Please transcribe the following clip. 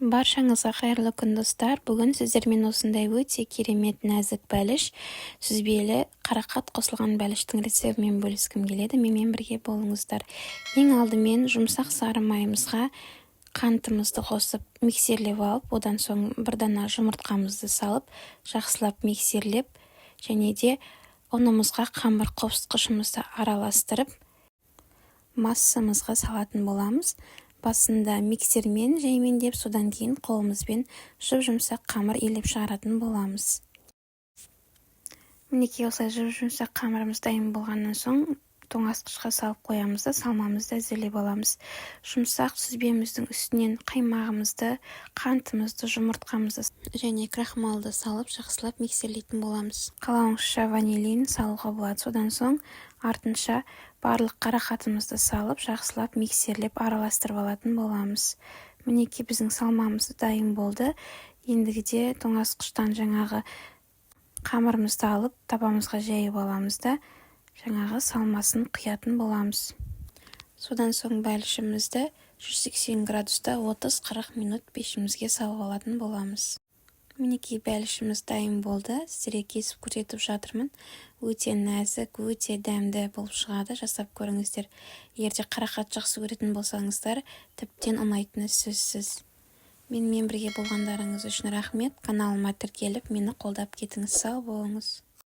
Баршаңызға қайырлы күн достар. Бүгін сіздермен осындай өте керемет нәзік бәліш, сүзбелі қарақат қосылған бәліштің рецептімен бөліскім келеді. Менімен бірге болыңыздар. Ең алдымен жұмсақ сары майымызға қантымызды қосып миксерлеп алып, одан соң бір дана жұмыртқамызды салып, жақсылап миксерлеп, және де ұнымызға қамыр қосқышымызды араластырып, массамызға салатын боламыз. Басында миксермен жаймендеп, содан кейін қолымызбен жұп-жұмсақ қамыр илеп шығаратын боламыз. Мінекей осылай жұп-жұмсақ қамырымыз дайын болғаннан соң тоңазытқышқа салып қоямыз да салмамызды әзірлеп аламыз. Жұмсақ сүзбеміздің үстінен қаймағымызды, қантымызды, жұмыртқамызды және крахмалды салып жақсылап миксерлейтін боламыз. Қалауыңызша ванилин салуға болады. Содан соң артынша барлық қарақатымызды салып жақсылап миксерлеп араластырып алатын боламыз. Мінекей біздің салмамыз дайын болды. Ендігіде тоңазытқыштан жаңағы қамырымызды алып табамызға жайып аламыз да жаңағы салмасын құятын боламыз. Содан соң бәлішімізді 180 градуста 30-40 минут пешімізге салып алатын боламыз. Мінекей бәлішіміз дайын болды. Сіздерге кесіп көрсетіп жатырмын. Өте нәзік, өте дәмді болып шығады. Жасап көріңіздер. Егерде қарақат жақсы көретін болсаңыздар, тіптен ұнайтыны сөзсіз. Менімен бірге болғандарыңыз үшін рахмет. Каналыма тіркеліп, мені қолдап кетіңіз. Сау болыңыз.